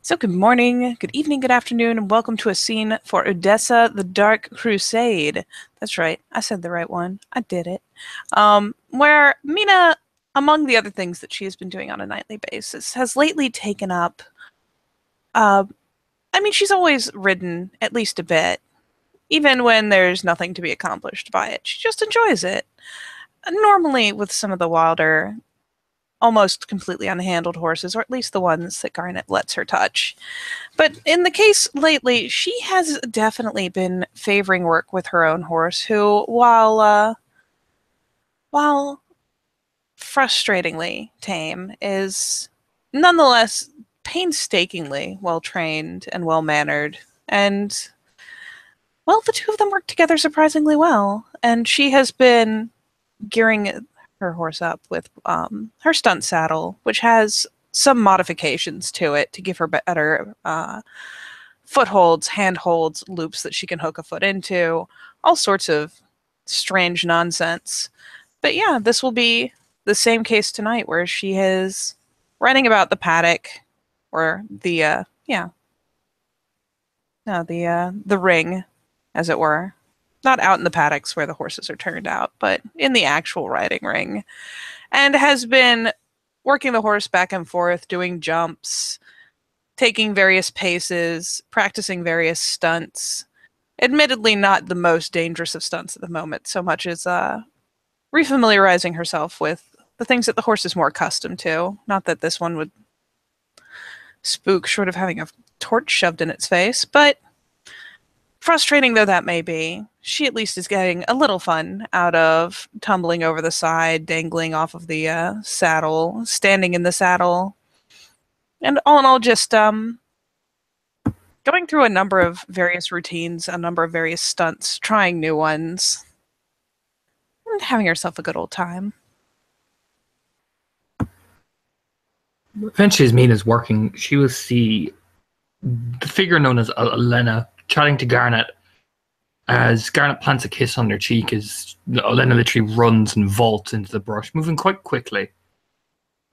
So good morning, good evening, good afternoon, and welcome to a scene for Edessa, the Dark Crusade. That's right, I said the right one. I did it. Where Mina, among the other things that she has been doing on a nightly basis, has lately taken up, uh, she's always ridden at least a bit, even when there's nothing to be accomplished by it. She just enjoys it. Normally with some of the wilder, almost completely unhandled horses, or at least the ones that Garnet lets her touch. But in the case lately, she has definitely been favoring work with her own horse, who, while frustratingly tame, is nonetheless painstakingly well trained and well mannered. And well, the two of them work together surprisingly well. And she has been gearing her horse up with her stunt saddle, which has some modifications to it to give her better footholds, handholds, loops that she can hook a foot into, all sorts of strange nonsense. But yeah, this will be the same case tonight where she is running about the paddock or the ring, as it were. Not out in the paddocks where the horses are turned out, but in the actual riding ring. And has been working the horse back and forth, doing jumps, taking various paces, practicing various stunts. Admittedly, not the most dangerous of stunts at the moment, so much as refamiliarizing herself with the things that the horse is more accustomed to. Not that this one would spook short of having a torch shoved in its face, but frustrating though that may be, she at least is getting a little fun out of tumbling over the side, dangling off of the saddle, standing in the saddle, and all in all, just going through a number of various routines, a number of various stunts, trying new ones, and having herself a good old time. Eventually, as Mina's working, she will see the figure known as Elena chatting to Garnet as Garnet plants a kiss on their cheek as Elena literally runs and vaults into the brush, moving quite quickly.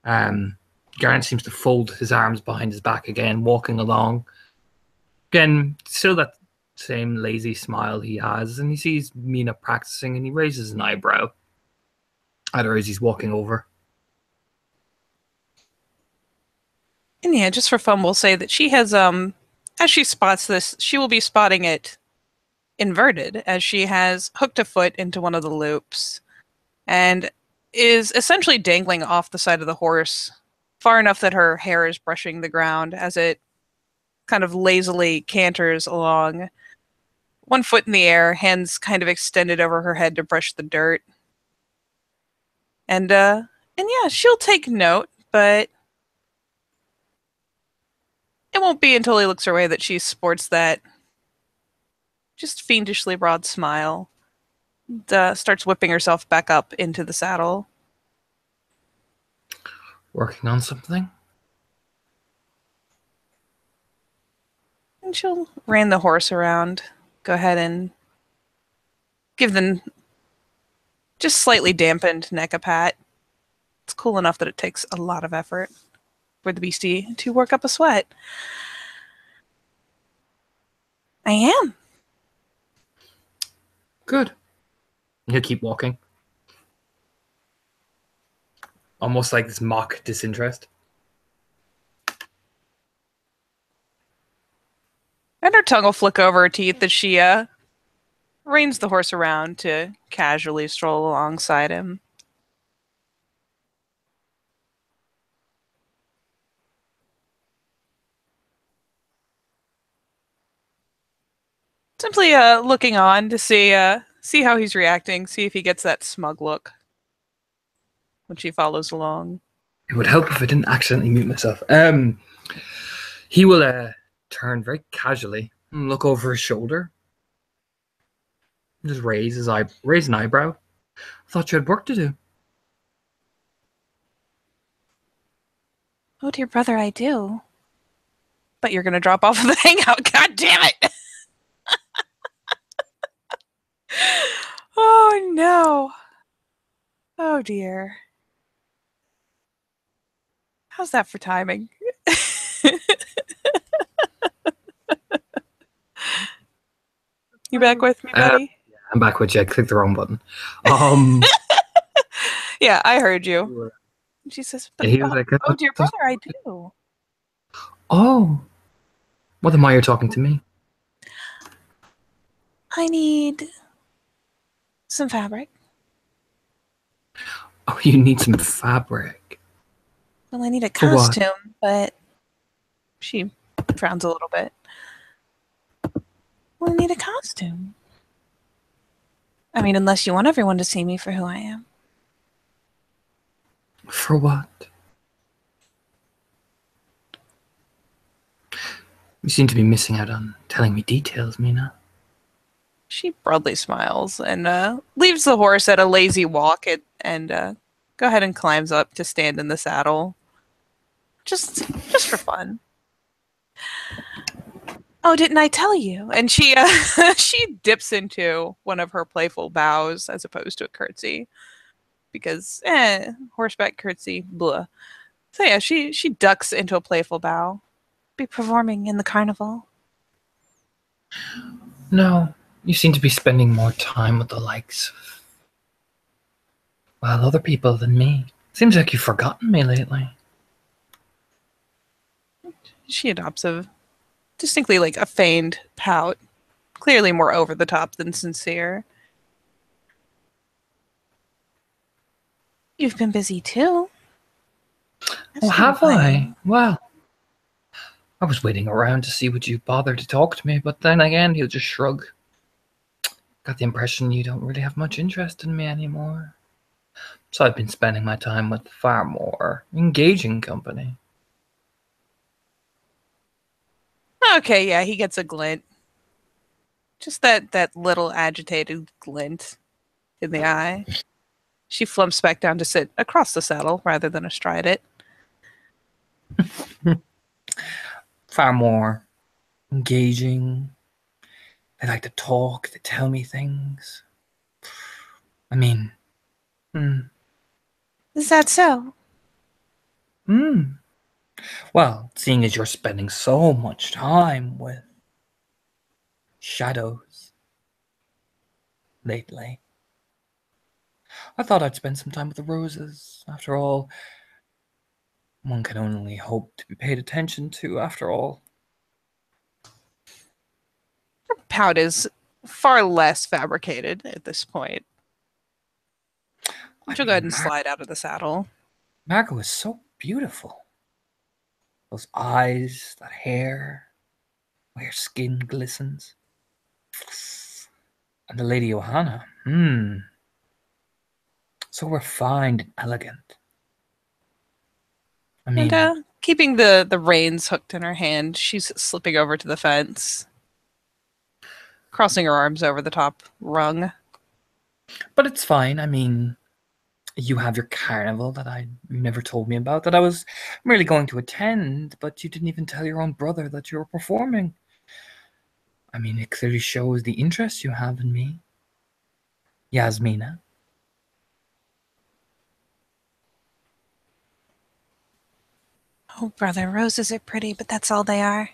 Garnet seems to fold his arms behind his back again, walking along. Again, still that same lazy smile he has, and he sees Mina practicing and he raises an eyebrow at her as he's walking over. And yeah, just for fun, we'll say that she has, as she spots this, she will be spotting it inverted, as she has hooked a foot into one of the loops and is essentially dangling off the side of the horse far enough that her hair is brushing the ground as it kind of lazily canters along, one foot in the air, hands kind of extended over her head to brush the dirt. And yeah, she'll take note, but it won't be until he looks her way that she sports that just fiendishly broad smile. And, starts whipping herself back up into the saddle. Working on something? And she'll rein the horse around, go ahead and give the just slightly dampened neck a pat. It's cool enough that it takes a lot of effort for the beastie to work up a sweat. I am. Good. He'll keep walking. Almost like this mock disinterest. And her tongue will flick over her teeth as she reins the horse around to casually stroll alongside him. Simply looking on to see how he's reacting, see if he gets that smug look when she follows along. It would help if I didn't accidentally mute myself. He will turn very casually and look over his shoulder. And just raise an eyebrow. I thought you had work to do. Oh, dear brother, I do. But you're going to drop off of the hangout. God damn it! Oh, no. Oh, dear. How's that for timing? You back with me, buddy? I'm back with you. I clicked the wrong button. Um, Yeah, I heard you. She says, but he was like, oh dear brother, I do. "Oh, well, then why you're talking to me?" I need some fabric. Oh, you need some fabric. Well, I need a For what? costume, but she frowns a little bit. Well, I need a costume. I mean, unless you want everyone to see me for who I am. For what? You seem to be missing out on telling me details, Mina. She broadly smiles and leaves the horse at a lazy walk and go ahead and climbs up to stand in the saddle. Just for fun. Oh, didn't I tell you? And she she dips into one of her playful bows as opposed to a curtsy because horseback curtsy, blah. So yeah, she ducks into a playful bow. Be performing in the carnival. No, you seem to be spending more time with the likes of, well, other people than me. Seems like you've forgotten me lately. She adopts a distinctly like a feigned pout, clearly more over the top than sincere. You've been busy too. Oh, I've been have I? playing. Well, I was waiting around to see would you bother to talk to me, but then again, he'll just shrug. Got the impression you don't really have much interest in me anymore. So I've been spending my time with far more engaging company. Okay, yeah, he gets a glint. Just that little agitated glint in the eye. She flumps back down to sit across the saddle rather than astride it. Far more engaging. They like to talk, they tell me things. I mean, hmm, Is that so? hmm. Well, seeing as you're spending so much time with shadows lately, I thought I'd spend some time with the roses. After all, one can only hope to be paid attention to, after all. Her pout is far less fabricated at this point. I She'll go ahead mean, and slide out of the saddle. Margot is so beautiful. Those eyes, that hair, where skin glistens. And the Lady Johanna, so refined and elegant. I And mean, keeping the reins hooked in her hand, she's slipping over to the fence, crossing her arms over the top rung. but it's fine. I mean, you have your carnival that you never told me about, that I was merely going to attend, but you didn't even tell your own brother that you were performing. I mean, it clearly shows the interest you have in me, Yasmina. Oh, brother, roses are pretty, but that's all they are.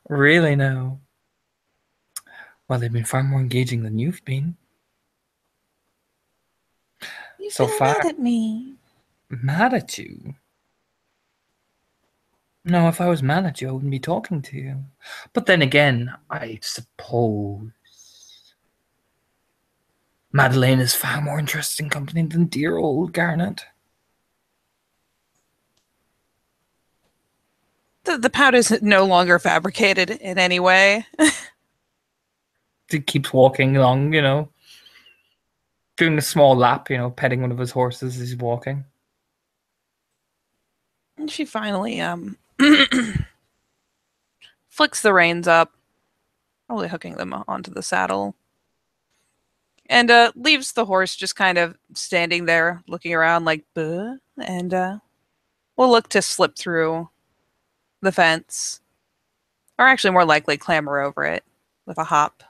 Really, no. Well, they've been far more engaging than you've been You've so been far. mad at me. Mad at you? No, if I was mad at you, I wouldn't be talking to you. But then again, I suppose Madeleine is far more interesting company than dear old Garnet. The pout is no longer fabricated in any way. He keeps walking along, doing a small lap, petting one of his horses as he's walking. And she finally flicks the reins up, probably hooking them onto the saddle, and leaves the horse just kind of standing there, looking around like, buh, and will look to slip through the fence, or actually more likely clamber over it with a hop,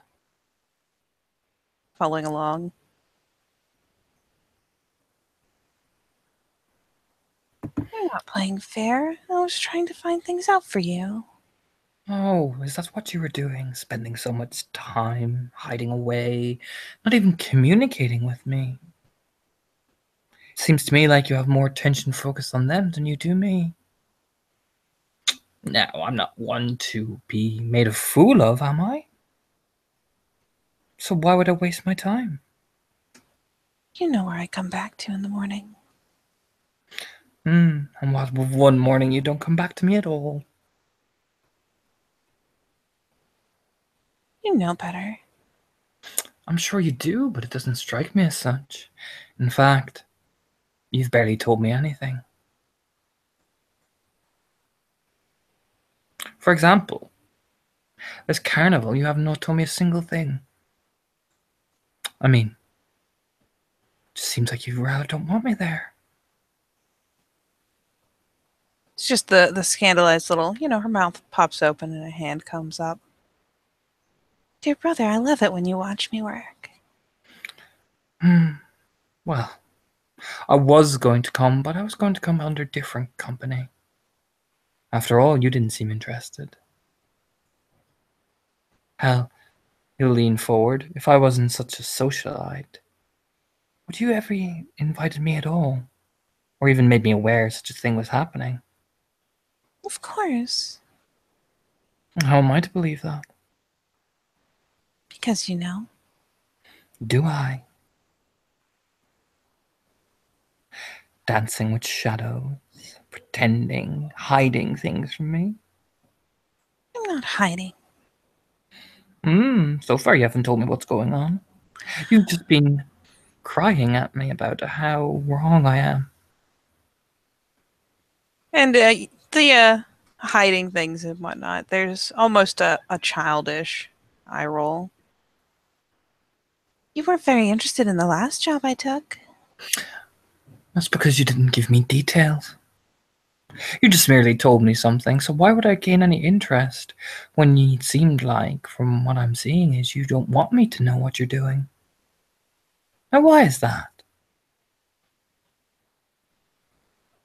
following along. You're not playing fair. I was trying to find things out for you. Oh, is that what you were doing? Spending so much time hiding away, not even communicating with me? Seems to me like you have more attention focused on them than you do me. Now, I'm not one to be made a fool of, am I? So why would I waste my time? You know where I come back to in the morning. And what if one morning you don't come back to me at all? You know better. I'm sure you do, but it doesn't strike me as such. In fact, you've barely told me anything. For example, this carnival, you have not told me a single thing. I mean, it just seems like you rather don't want me there. It's just the scandalized little, her mouth pops open and a hand comes up. Dear brother, I love it when you watch me work. Well, I was going to come, but I was going to come under different company. After all, you didn't seem interested. Hell, he'll lean forward. If I wasn't such a socialite, would you ever invited me at all? Or even made me aware such a thing was happening? Of course. How am I to believe that? Because you know. Do I? Dancing with shadows, pretending, hiding things from me? I'm not hiding. So far you haven't told me what's going on. You've just been crying at me about how wrong I am. And the hiding things and whatnot, there's almost a childish eye roll. You weren't very interested in the last job I took. That's because you didn't give me details. You just merely told me something, so why would I gain any interest when it seemed like, from what I'm seeing, is you don't want me to know what you're doing? Now, why is that?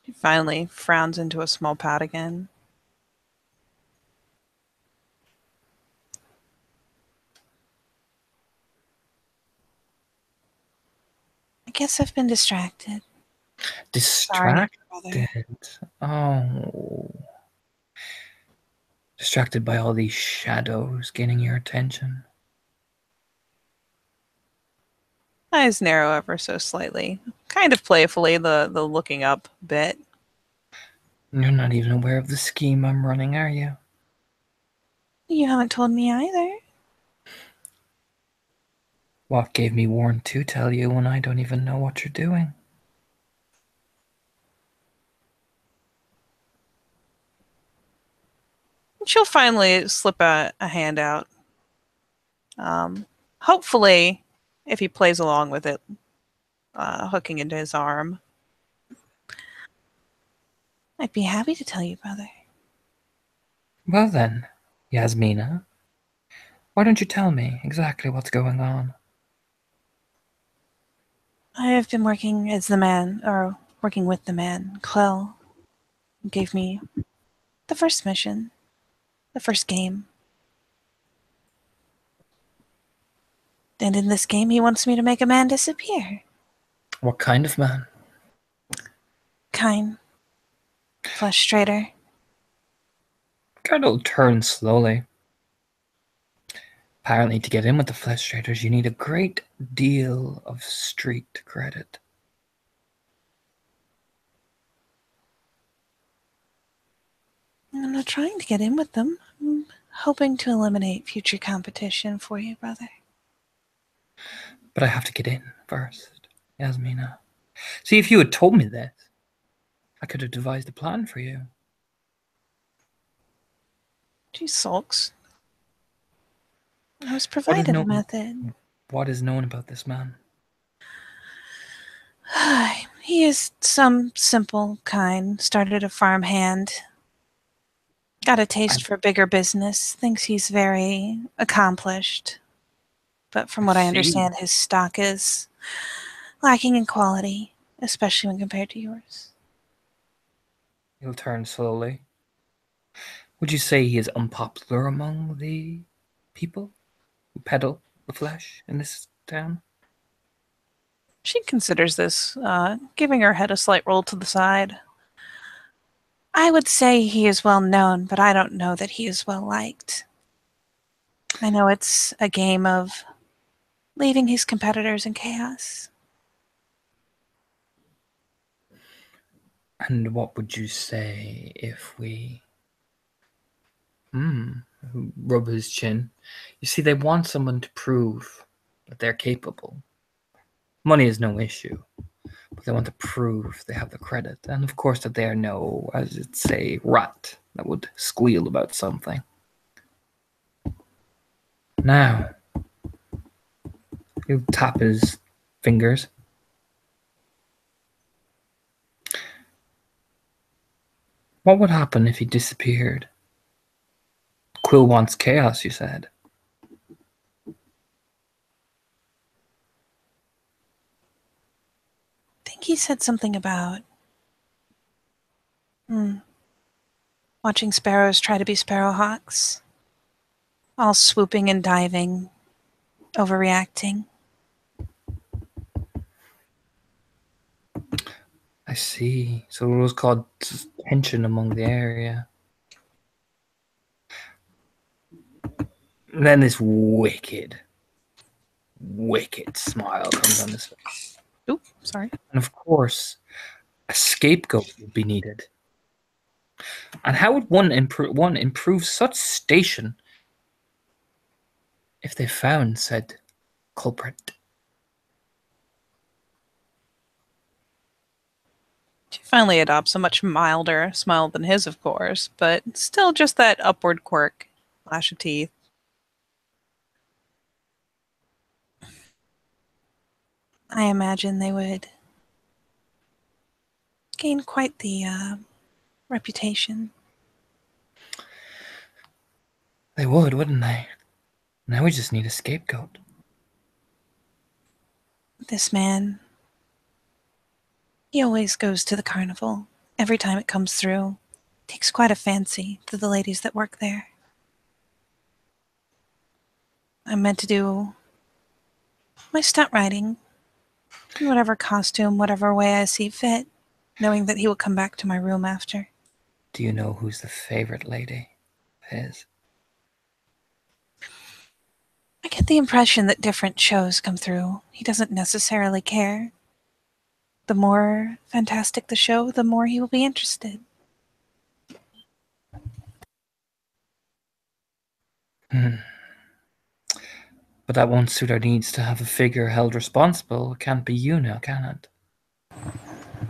He finally frowns into a small pout again. I guess I've been distracted. Sorry, Distracted. brother. Oh. Distracted by all these shadows gaining your attention. Eyes narrow ever so slightly. Kind of playfully, the looking up bit. You're not even aware of the scheme I'm running, are you? You haven't told me either. What gave me warrant to tell you when I don't even know what you're doing? She'll finally slip a hand out. Hopefully, if he plays along with it, hooking into his arm. I'd be happy to tell you, brother. Well then, Yasmina, why don't you tell me exactly what's going on? I have been working as the man, or working with the man, Clell. He gave me the first mission, the first game. And in this game, he wants me to make a man disappear. What kind of man? Kind. Flesh trader. Colonel turns slowly. Apparently, to get in with the flesh traders, you need a great deal of street credit. I'm not trying to get in with them. I'm hoping to eliminate future competition for you, brother. But I have to get in first, Yasmina. See, if you had told me this, I could have devised a plan for you. She sulks. I was What is provided a known? method. What is known about this man? He is some simple kind, started a farm hand, got a I, taste for bigger business, thinks he's very accomplished. But from I what I see. understand, his stock is lacking in quality, especially when compared to yours. He'll turn slowly. Would you say he is unpopular among the people who peddle the flesh in this town? She considers this, giving her head a slight roll to the side. I would say he is well known, but I don't know that he is well liked. I know it's a game of leaving his competitors in chaos. And what would you say if we rub his chin? You see, they want someone to prove that they're capable. Money is no issue, but they want to prove they have the credit, and of course that they are no, as it's say, rat that would squeal about something. Now, he'll tap his fingers. What would happen if he disappeared? Quill wants chaos, you said. I think he said something about watching sparrows try to be sparrowhawks, all swooping and diving, overreacting. I see. So it was called tension among the area. And then this wicked smile comes on his face. Oop, sorry. And of course, a scapegoat would be needed. And how would one improve such station if they found said culprit? She finally adopts a much milder smile than his, of course, but still just that upward quirk, flash of teeth. I imagine they would gain quite the reputation. They would, wouldn't they? Now we just need a scapegoat. This man, he always goes to the carnival. Every time it comes through, takes quite a fancy to the ladies that work there. I'm meant to do my stunt riding in whatever costume, whatever way I see fit, knowing that he will come back to my room after. Do you know who's the favorite lady of his? I get the impression that different shows come through. He doesn't necessarily care. The more fantastic the show, the more he will be interested. But that won't suit our needs to have a figure held responsible. It can't be you now, can it?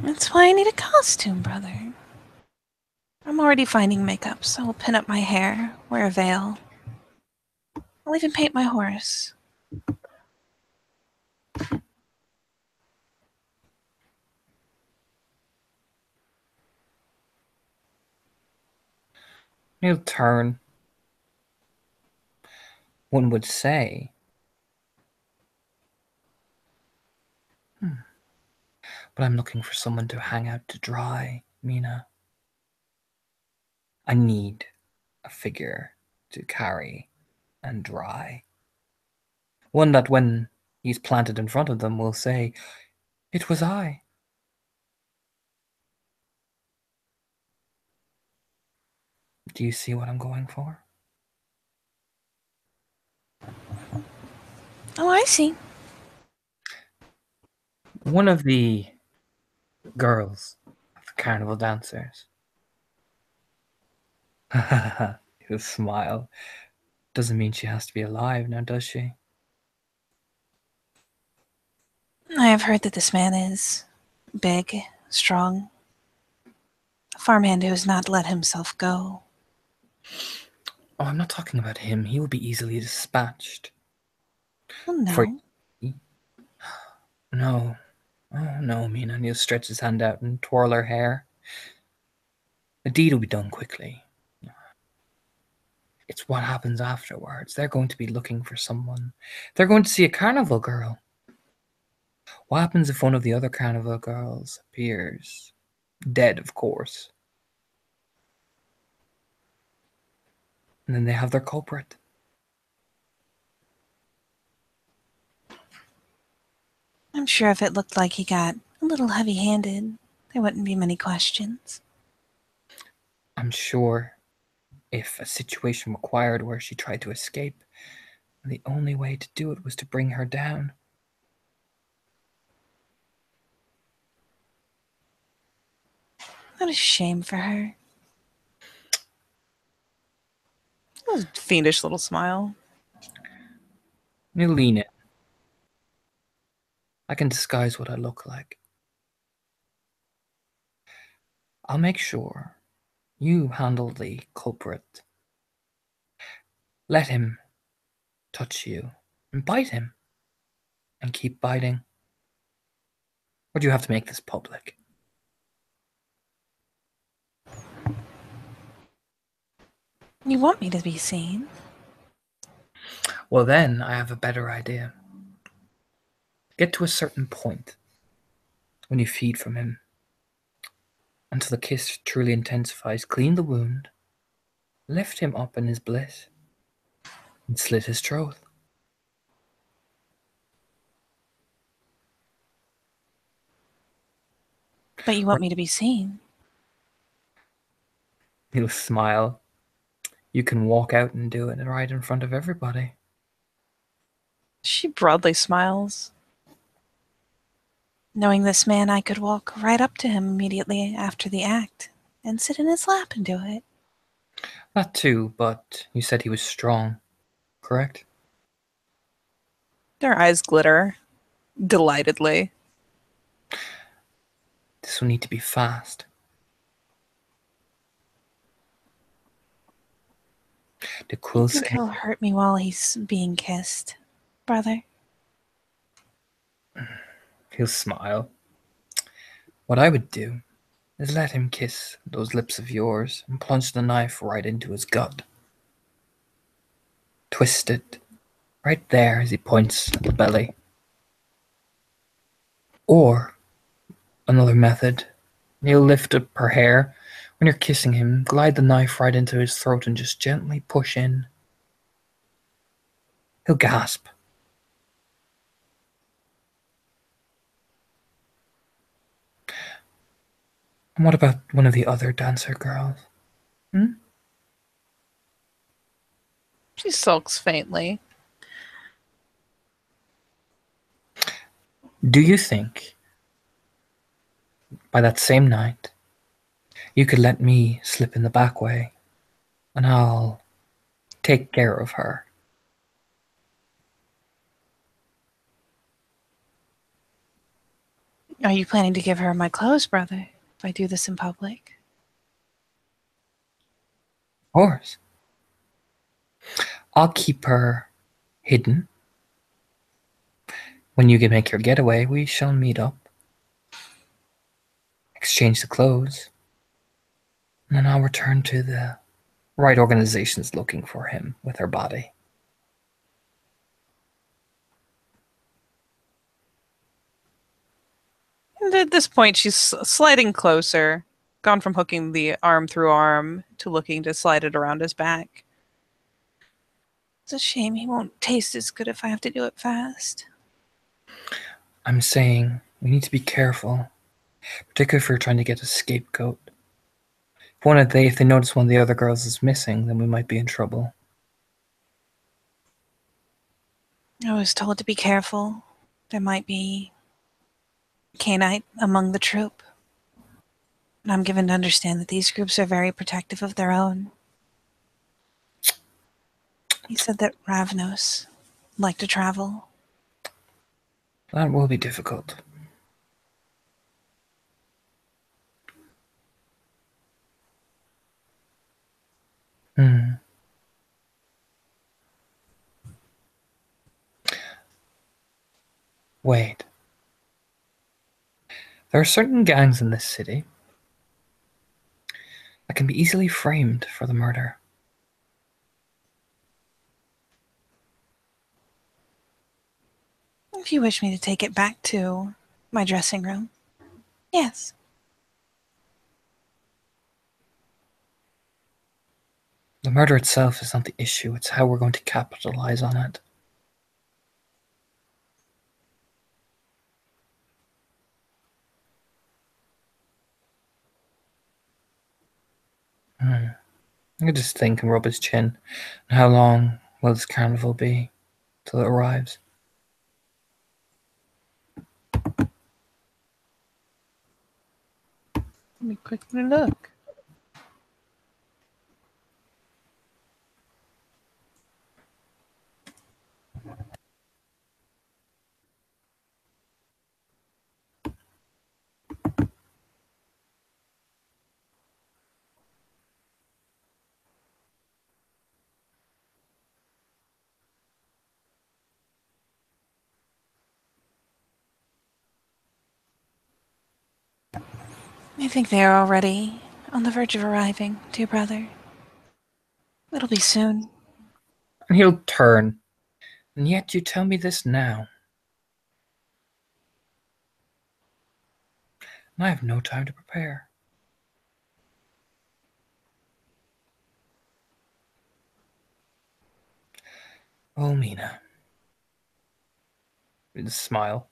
That's why I need a costume, brother. I'm already finding makeup, so I'll pin up my hair, wear a veil. I'll even paint my horse. He'll turn. One would say. But I'm looking for someone to hang out to dry, Mina. I need a figure to carry and dry. One that when he's planted in front of them will say, "It was I." Do you see what I'm going for? Oh, I see. One of the girls, the carnival dancers. He'll smile. Doesn't mean she has to be alive now, does she? I have heard that this man is big, strong, a farmhand who has not let himself go. Oh, I'm not talking about him. He will be easily dispatched. Oh, For no. no. Oh no, Mina. And he'll stretch his hand out and twirl her hair. The deed will be done quickly. It's what happens afterwards. They're going to be looking for someone. They're going to see a carnival girl. What happens if one of the other carnival girls appears? Dead, of course. and then they have their culprit. I'm sure if it looked like he got a little heavy-handed, there wouldn't be many questions. I'm sure if a situation required where she tried to escape, the only way to do it was to bring her down. What a shame for her. That was a fiendish little smile. You lean in. I can disguise what I look like. I'll make sure you handle the culprit. Let him touch you and bite him and keep biting. Or do you have to make this public? You want me to be seen? Well, then I have a better idea. Get to a certain point when you feed from him until the kiss truly intensifies. Clean the wound, lift him up in his bliss, and slit his throat. But you want me to be seen? He'll smile. You can walk out and do it right in front of everybody. She broadly smiles. Knowing this man, I could walk right up to him immediately after the act and sit in his lap and do it. That too, but you said he was strong, correct? Their eyes glitter delightedly. This will need to be fast. The I quills think he'll hurt me while he's being kissed, brother. he'll smile. What I would do is let him kiss those lips of yours and plunge the knife right into his gut. Twist it right there as he points at the belly. Or another method, he'll lift up her hair. When you're kissing him, glide the knife right into his throat and just gently push in. He'll gasp. And what about one of the other dancer girls? Hmm? She sulks faintly. Do you think by that same night you could let me slip in the back way and I'll take care of her? Are you planning to give her my clothes, brother, if I do this in public? Of course. I'll keep her hidden. When you can make your getaway, we shall meet up, exchange the clothes, and then I'll return to the right organizations looking for him with her body. And at this point, she's sliding closer, gone from hooking the arm through arm to looking to slide it around his back. It's a shame he won't taste as good if I have to do it fast. I'm saying we need to be careful, particularly if we're trying to get a scapegoat. If they notice one of the other girls is missing, then we might be in trouble. I was told to be careful. There might be Canite among the troop. And I'm given to understand that these groups are very protective of their own. He said that Ravnos liked to travel. That will be difficult. Hmm. Wait. There are certain gangs in this city that can be easily framed for the murder. If you wish me to take it back to my dressing room, yes. The murder itself is not the issue, it's how we're going to capitalize on it. I could just think and rub his chin. And how long will this carnival be till it arrives? Let me quickly look. I think they are already on the verge of arriving, dear brother. It'll be soon. And he'll turn. And yet you tell me this now. And I have no time to prepare. Oh, Mina. With a smile.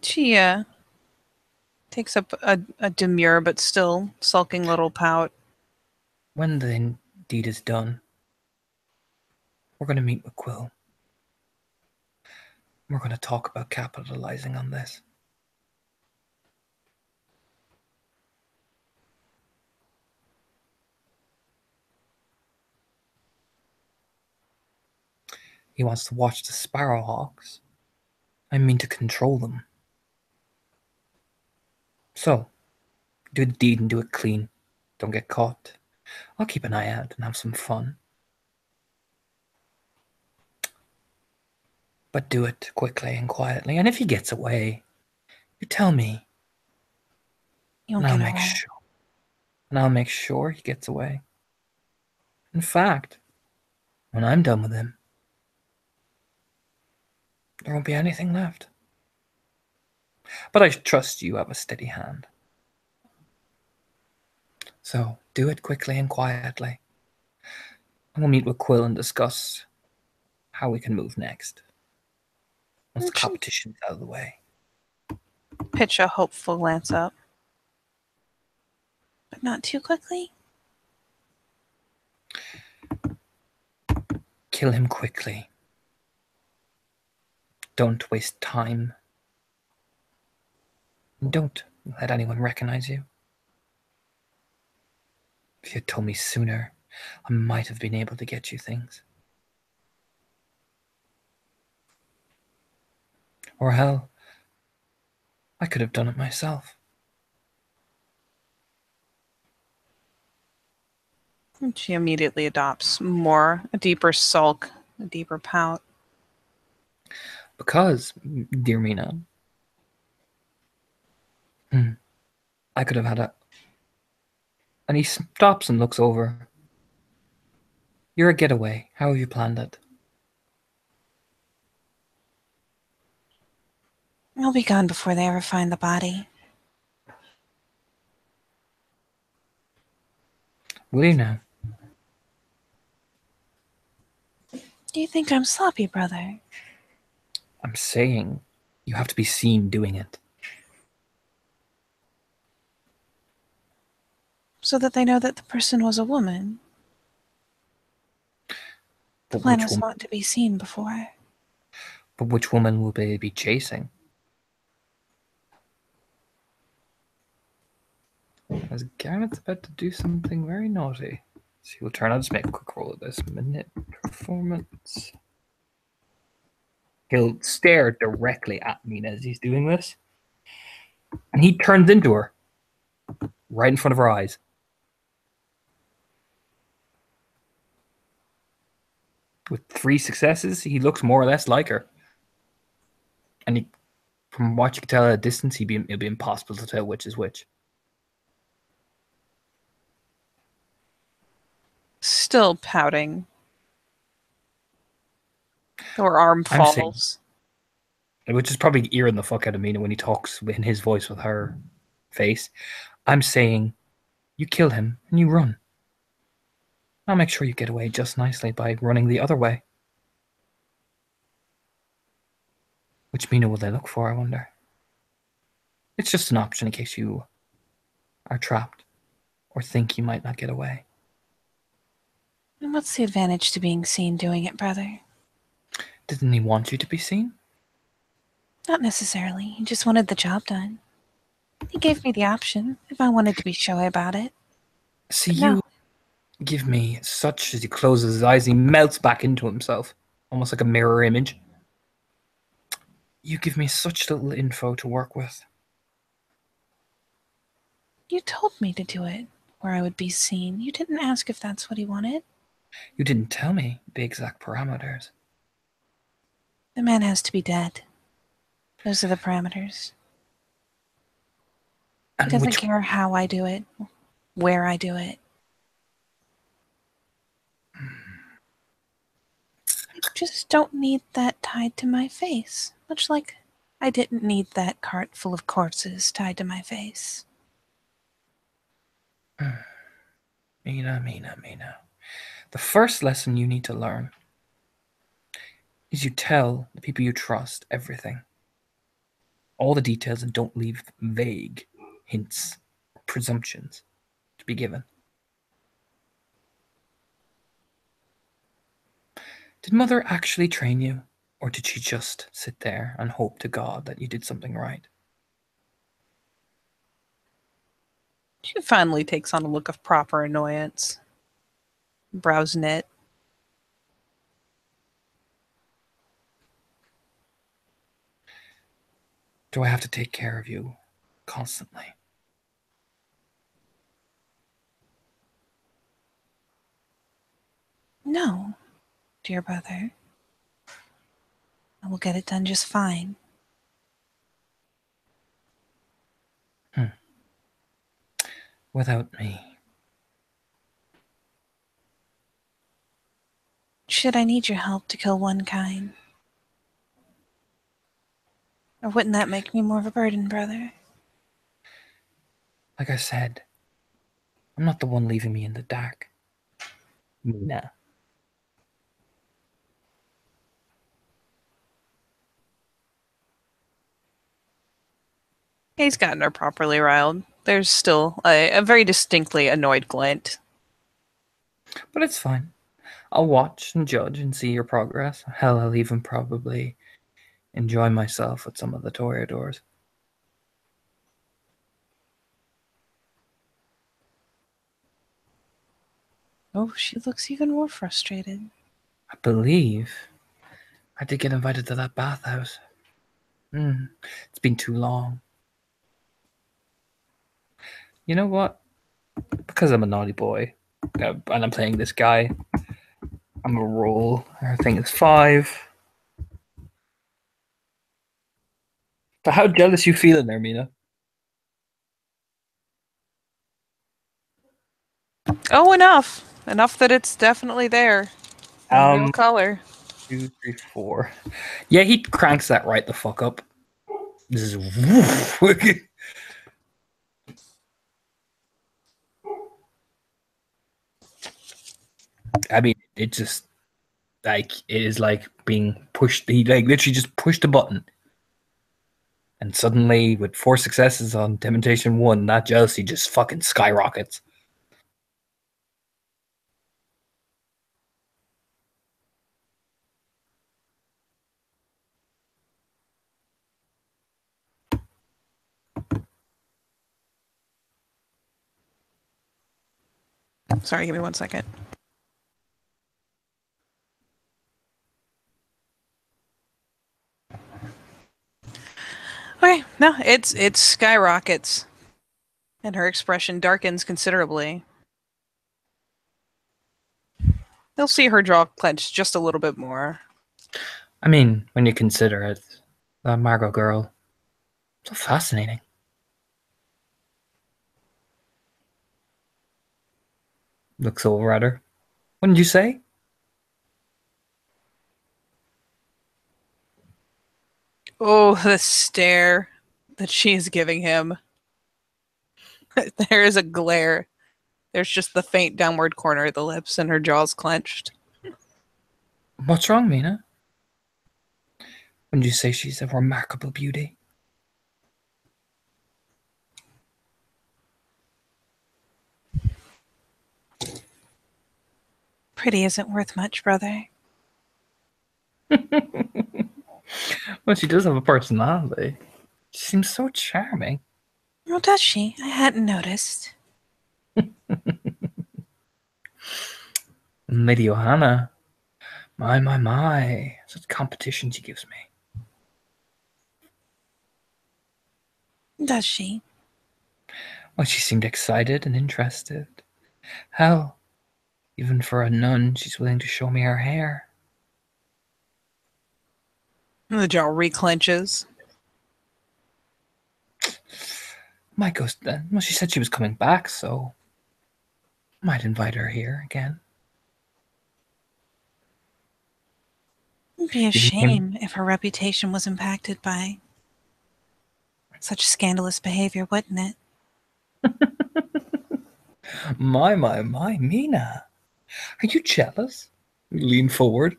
She takes up a demure but still sulking little pout. When the deed is done, we're going to meet with Quill. We're going to talk about capitalizing on this. He wants to watch the Sparrowhawks. I mean to control them. So, do the deed and do it clean. Don't get caught. I'll keep an eye out and have some fun. But do it quickly and quietly. And if he gets away, you tell me. You'll And I'll get make away. sure. And I'll make sure he gets away. In fact, when I'm done with him, there won't be anything left. But I trust you have a steady hand. So do it quickly and quietly. And we'll meet with Quill and discuss how we can move next. Once the competition's out of the way. Pitch a hopeful glance up. But not too quickly? Kill him quickly. Don't waste time. And don't let anyone recognize you. If you'd told me sooner, I might have been able to get you things. Or hell, I could have done it myself. And she immediately adopts a deeper sulk, a deeper pout. Because, dear Mina, I could have had a... And he stops and looks over. You're a getaway. How have you planned it? I'll be gone before they ever find the body. Will you now? Do you think I'm sloppy, brother? I'm saying you have to be seen doing it. So that they know that the person was a woman. The plan was not to be seen before. But which woman will they be chasing? As Garnett's about to do something very naughty. So he will turn. I'll just make a quick roll of this. Minute performance. He'll stare directly at Mina as he's doing this. And he turns into her. Right in front of her eyes. With 3 successes, he looks more or less like her. And from what you can tell at a distance, it'd be impossible to tell which is which. Still pouting. Her arm falls. Which is probably earing the fuck out of Mina when he talks in his voice with her face. I'm saying You kill him and you run. I'll make sure you get away just nicely by running the other way. Which Mina will they look for, I wonder? It's just an option in case you are trapped or think you might not get away. And what's the advantage to being seen doing it, brother? Didn't he want you to be seen? Not necessarily. He just wanted the job done. He gave me the option if I wanted to be showy about it. See, But no, you give me such as he closes his eyes, he melts back into himself, almost like a mirror image. You give me such little info to work with. you told me to do it where I would be seen. You didn't ask if that's what he wanted. You didn't tell me the exact parameters. The man has to be dead. Those are the parameters. He And doesn't which care how I do it, where I do it. I just don't need that tied to my face. Much like I didn't need that cart full of corpses tied to my face. Mina. The first lesson you need to learn is you tell the people you trust everything. All the details and don't leave vague hints or presumptions to be given. Did Mother actually train you, or did she just sit there and hope to God that you did something right? She finally takes on a look of proper annoyance. Brows knit. Do I have to take care of you constantly? No, dear brother. I will get it done just fine. Without me. Should I need your help to kill one kind? Or wouldn't that make me more of a burden, brother? Like I said, I'm not the one leaving me in the dark. Mina. He's gotten her properly riled. There's still a very distinctly annoyed glint. But it's fine. I'll watch and judge and see your progress. Hell, I'll even probably enjoy myself with some of the toreadors. Oh, she looks even more frustrated. I believe I did get invited to that bathhouse. It's been too long. You know what? Because I'm a naughty boy and I'm playing this guy, I'm a roll. I think it's 5. But how jealous you feeling there, Mina? Oh, enough. Enough that it's definitely there. In real Um, color. 2, 3, 4. Yeah, he cranks that right the fuck up. This is woof. I mean, it just like it is like being pushed. He like literally just pushed a button, and suddenly, with 4 successes on Temptation 1, that jealousy just fucking skyrockets. Sorry, give me 1 second. Okay, no, it skyrockets. And her expression darkens considerably. You'll see her jaw clench just a little bit more. I mean, when you consider it, that Margot girl, so fascinating. Looks over at her. What did you say? Oh, the stare that she is giving him. There is a glare There's just the faint downward corner of the lips and her jaws clenched. What's wrong, Mina? When you say she's a remarkable beauty? Pretty isn't worth much, brother. Well, she does have a personality. She seems so charming. Oh, does she? I hadn't noticed. Lady Johanna. My. Such competition she gives me. Does she? Well, she seemed excited and interested. Hell, even for a nun, she's willing to show me her hair. The jaw reclenches. Might go then. Well, she said she was coming back, so might invite her here again. It'd be a Even him. shame if her reputation was impacted by such scandalous behavior, wouldn't it? My, Mina. Are you jealous? You lean forward.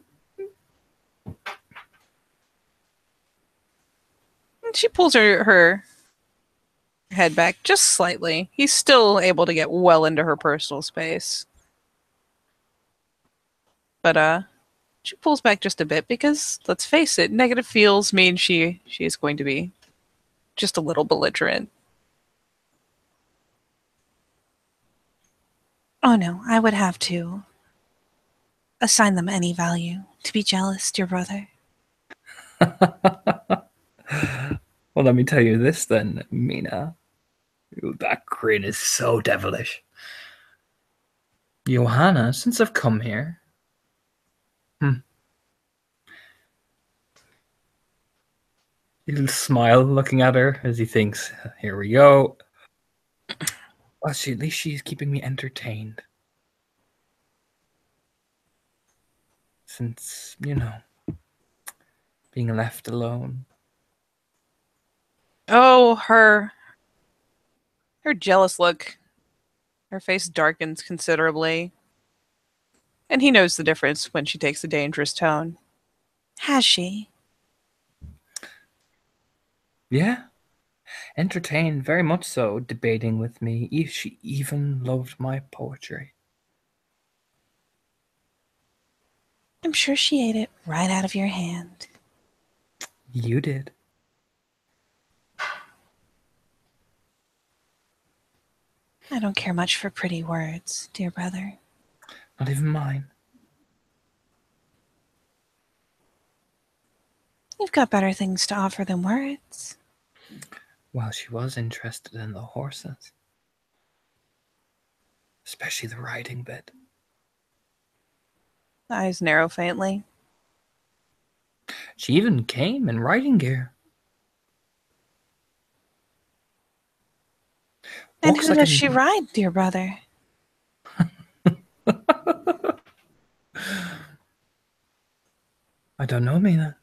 And she pulls her head back just slightly. He's still able to get well into her personal space. But she pulls back just a bit because, let's face it, negative feels mean she is going to be just a little belligerent. Oh no, I would have to assign them any value. To be jealous, dear brother. Well, let me tell you this then, Mina. That grin is so devilish. Johanna, since I've come here. He'll smile looking at her as he thinks, here we go. Well, at least she's keeping me entertained. Since, being left alone. Oh, her jealous look. Her face darkens considerably. And he knows the difference when she takes a dangerous tone. Has she? Yeah, entertained very much so, debating with me. She even loved my poetry. I'm sure she ate it right out of your hand. You did. I don't care much for pretty words, dear brother. Not even mine. You've got better things to offer than words. Well, she was interested in the horses. Especially the riding bit. The eyes narrow faintly. She even came in riding gear. And Walks who like does a... she ride, dear brother? I don't know, Mina.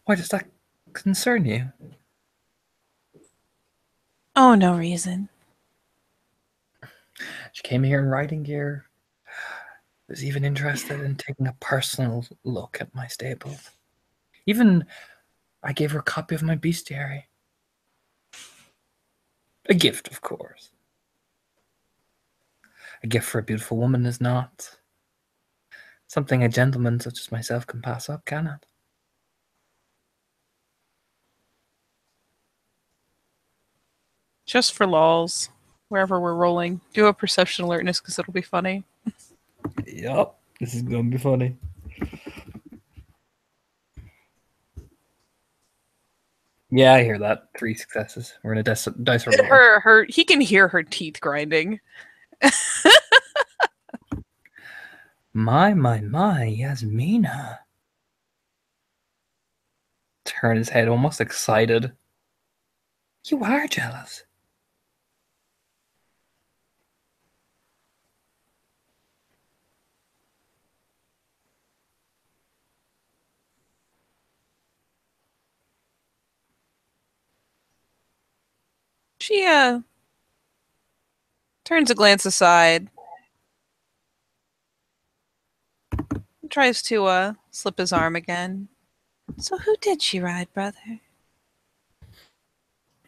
Why does that concern you? Oh, no reason. She came here in riding gear. Was even interested in taking a personal look at my stables. Even I gave her a copy of my bestiary. A gift, of course. A gift for a beautiful woman is not something a gentleman such as myself can pass up, can it? Just for lols. Wherever we're rolling. Do a perception alertness because it'll be funny. Yup. This is gonna be funny. Yeah, I hear that. 3 successes. We're in a dice roll. He can hear her teeth grinding. My, Yasmina. Turn his head, almost excited. You are jealous. She Turns a glance aside. Tries to slip his arm again. So who did she ride, brother?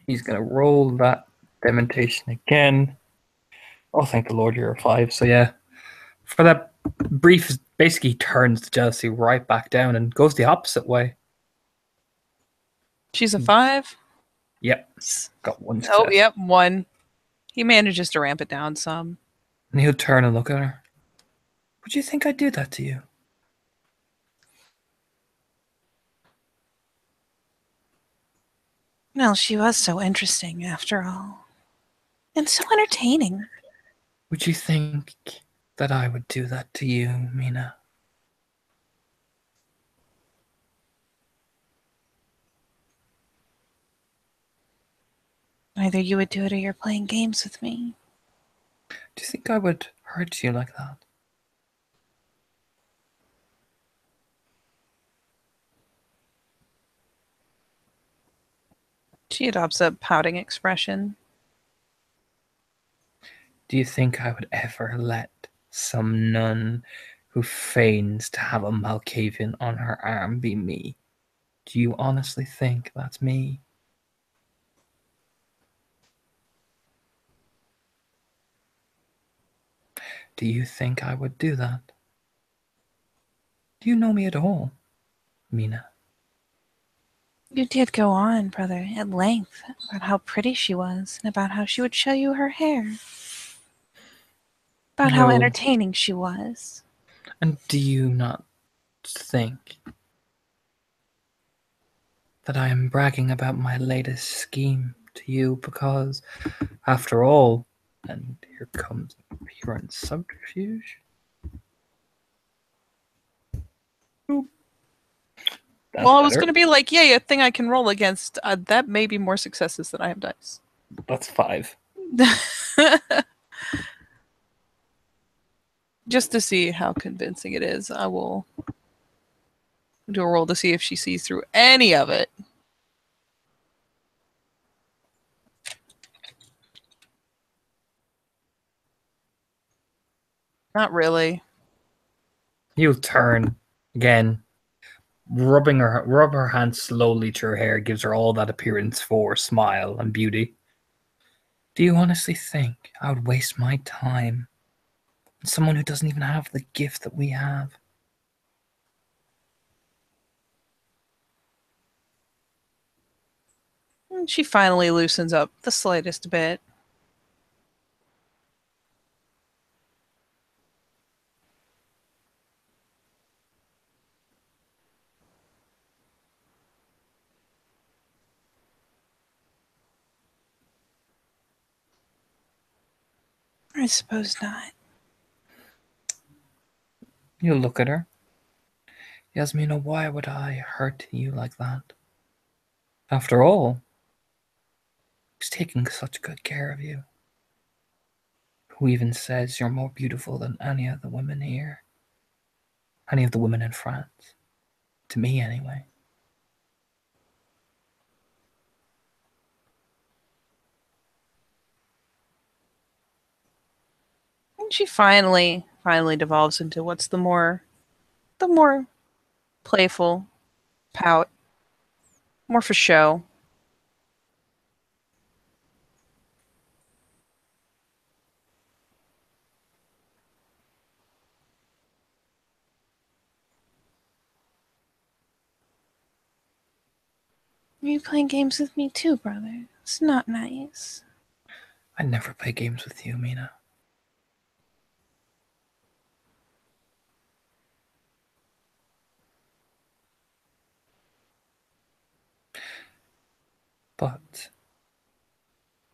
He's gonna roll that dementation again. Oh, thank the Lord you're a 5. So yeah, for that brief, basically turns the jealousy right back down and goes the opposite way. She's a 5? Yep, got one Oh, success. yep, 1. He manages to ramp it down some. And he'll turn and look at her. Would you think I'd do that to you? Well, she was so interesting after all. And so entertaining. Would you think that I would do that to you, Mina? Either you would do it or you're playing games with me. Do you think I would hurt you like that? She adopts a pouting expression. Do you think I would ever let some nun who feigns to have a Malkavian on her arm be me? Do you honestly think that's me? Do you think I would do that? Do you know me at all, Mina? You did go on, brother, at length about how pretty she was and about how she would show you her hair. About how No. entertaining she was. And do you not think that I am bragging about my latest scheme to you because, after all, and here comes pure subterfuge. Boop. That's Well, I was better. going to be like, yay, a thing I can roll against. That may be more successes than I have dice. That's 5. Just to see how convincing it is, I will do a roll to see if she sees through any of it. Not really. He'll turn again, rub her hand slowly through her hair, gives her all that appearance for smile and beauty. Do you honestly think I would waste my time on someone who doesn't even have the gift that we have? And she finally loosens up the slightest bit. I suppose not. You look at her. Yasmina, why would I hurt you like that? After all, who's taking such good care of you? Who even says you're more beautiful than any of the women here? Any of the women in France? To me, anyway. And she finally devolves into what's the more playful pout, more for show. Are you playing games with me too, brother? It's not nice. I never play games with you, Mina. But,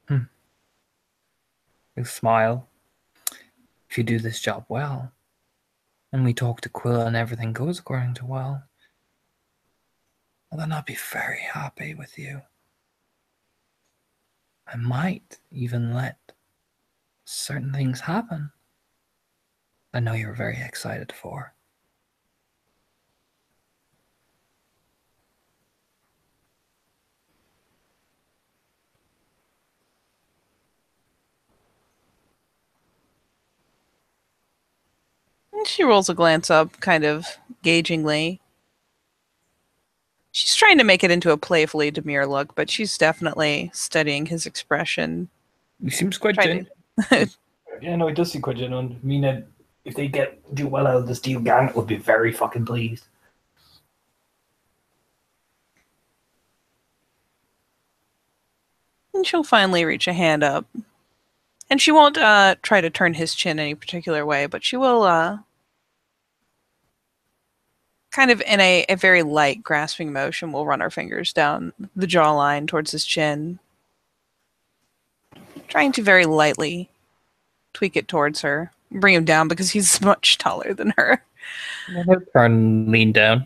you smile. If you do this job well, and we talk to Quill and everything goes according to well, then I'll be very happy with you. I might even let certain things happen I know you're very excited for. She rolls a glance up, kind of gaugingly. She's trying to make it into a playfully demure look, but she's definitely studying his expression. He seems quite Trying genuine. Yeah, no, he does seem quite genuine. I mean, if they do well out of this deal, Garnet would be very fucking pleased. And she'll finally reach a hand up. And she won't try to turn his chin any particular way, but she will kind of in a very light grasping motion will run her fingers down the jawline towards his chin, trying to very lightly tweak it towards her, bring him down because he's much taller than her. He'll turn and lean down.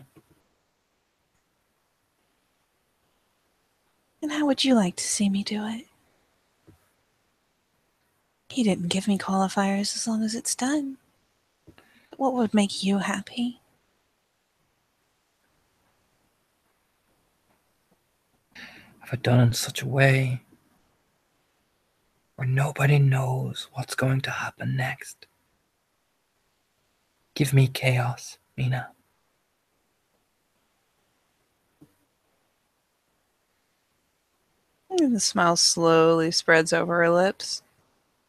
And how would you like to see me do it? He didn't give me qualifiers as long as it's done. What would make you happy? Have it done in such a way where nobody knows what's going to happen next. Give me chaos, Mina. And the smile slowly spreads over her lips.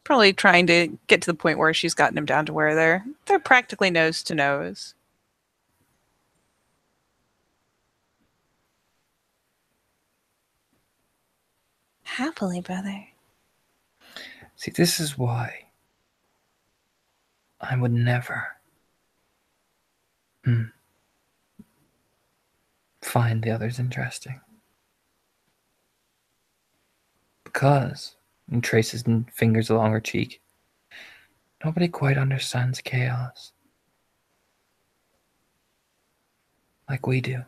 Probably trying to get to the point where she's gotten him down to where they're practically nose to nose. Happily, brother. See, this is why I would never find the others interesting. Because, and traces fingers along her cheek, nobody quite understands chaos like we do.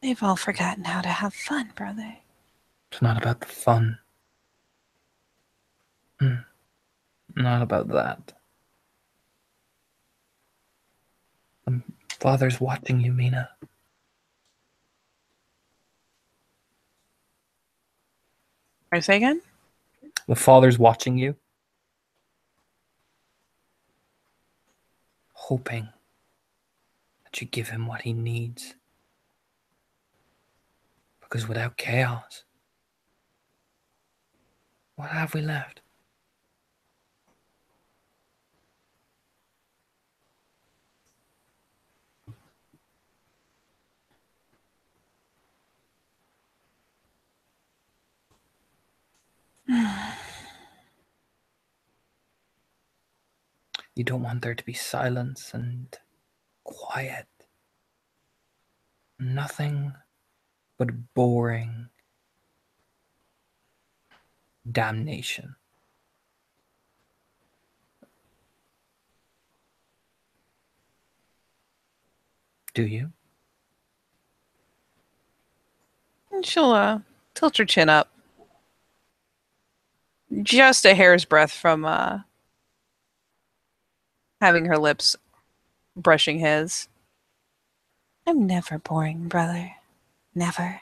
They've all forgotten how to have fun, brother. It's not about the fun. Not about that. The Father's watching you, Mina. I say again? The Father's watching you. Hoping that you give him what he needs. Because without chaos, what have we left? You don't want there to be silence and quiet. Nothing but boring damnation. Do you? And she'll tilt her chin up. Just a hair's breadth from having her lips brushing his. I'm never boring, brother. Never.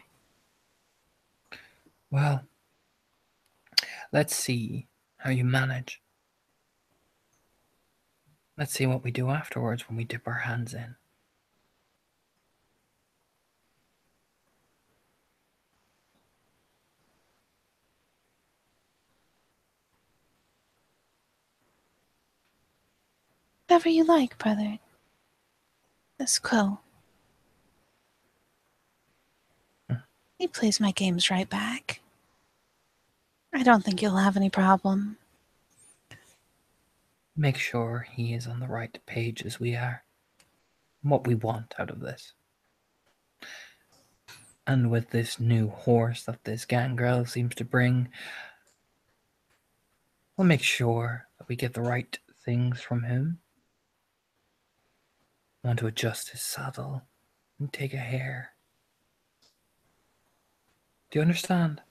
Well, let's see how you manage. Let's see what we do afterwards when we dip our hands in. Whatever you like, brother. That's cool. He plays my games right back. I don't think you'll have any problem. Make sure he is on the right page as we are. What we want out of this. And with this new horse that this gangrel seems to bring, we'll make sure that we get the right things from him. Want to adjust his saddle and take a hair. Do you understand?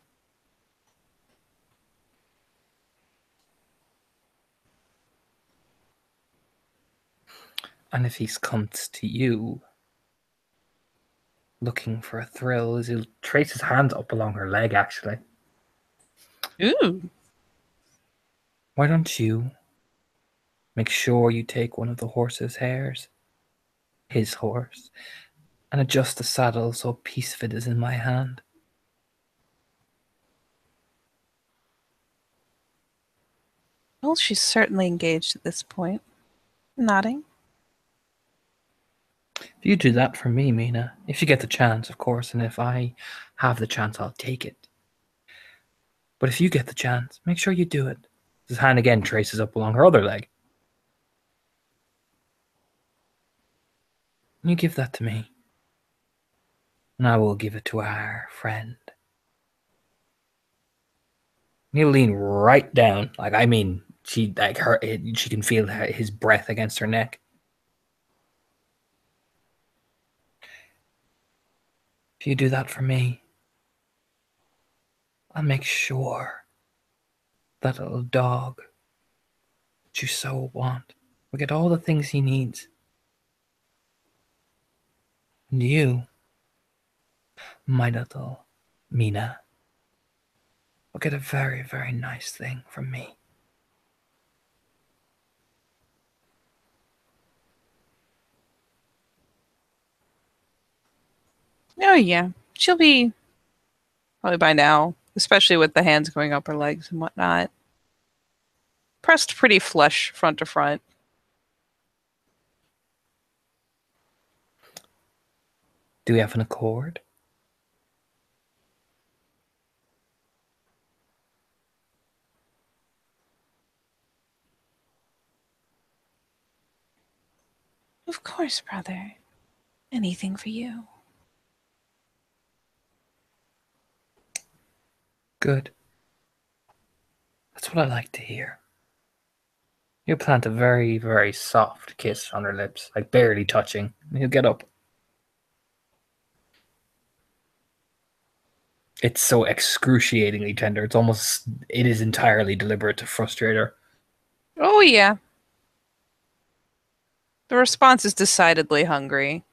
And if he comes to you looking for a thrill, he'll trace his hands up along her leg, actually. Ooh. Why don't you make sure you take one of the horse's hairs, his horse, and adjust the saddle so a piece of it is in my hand? Well, she's certainly engaged at this point. Nodding. If you do that for me, Mina, if you get the chance, of course, and if I have the chance, I'll take it. But if you get the chance, make sure you do it. His hand again traces up along her other leg. You give that to me, and I will give it to our friend. He'll lean right down, like I mean, she can feel his breath against her neck. If you do that for me, I'll make sure that little dog that you so want will get all the things he needs. And you, my little Mina, will get a very, very nice thing from me. Oh, yeah. She'll be probably by now, especially with the hands going up her legs and whatnot. Pressed pretty flush front to front. Do we have an accord? Of course, brother. Anything for you. Good. That's what I like to hear. You plant a very, very soft kiss on her lips, like barely touching, and he'll get up. It's so excruciatingly tender. It is entirely deliberate to frustrate her. Oh, yeah. The response is decidedly hungry.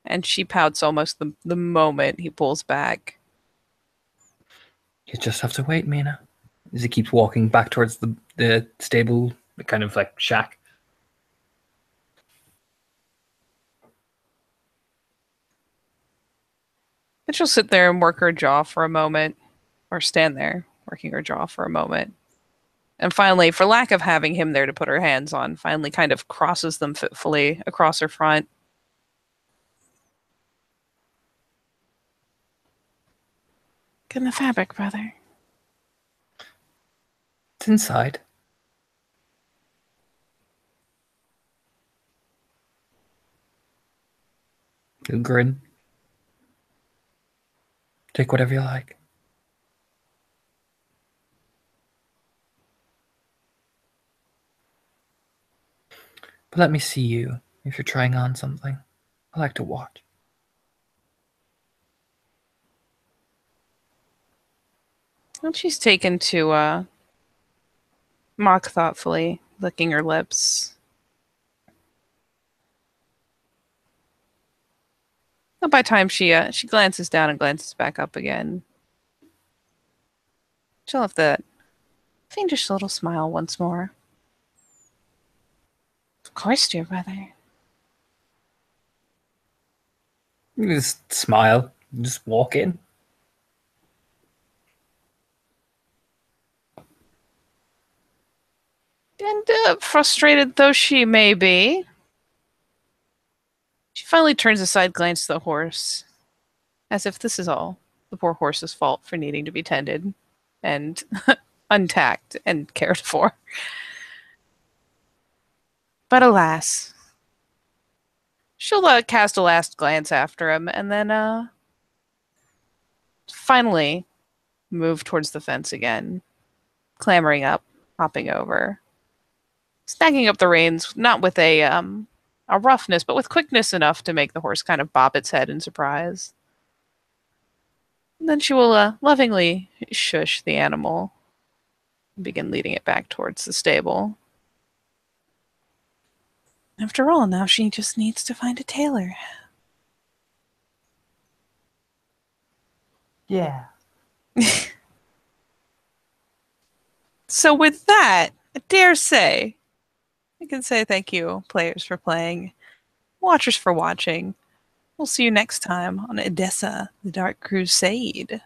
And she pouts almost the moment he pulls back. You just have to wait, Mina. As he keeps walking back towards the stable, the kind of like shack. And she'll sit there and work her jaw for a moment, or stand there working her jaw for a moment. And finally, for lack of having him there to put her hands on, finally kind of crosses them fitfully across her front. Get in the fabric, brother. It's inside. He'll grin. Take whatever you like. But let me see you if you're trying on something. I like to watch. And she's taken to mock thoughtfully, licking her lips. But by the time she glances down and glances back up again, she'll have the faintest little smile once more. Of course, dear brother. You just smile. Just walk in. And frustrated though she may be, she finally turns a side glance to the horse, as if this is all the poor horse's fault for needing to be tended and untacked and cared for. But alas, she'll cast a last glance after him and then finally move towards the fence again, clambering up, hopping over, snagging up the reins, not with a roughness, but with quickness enough to make the horse kind of bob its head in surprise. And then she will lovingly shush the animal and begin leading it back towards the stable. After all, now she just needs to find a tailor. Yeah. So with that, I dare say, I can say thank you, players, for playing, watchers for watching. We'll see you next time on Edessa, the Dark Crusade.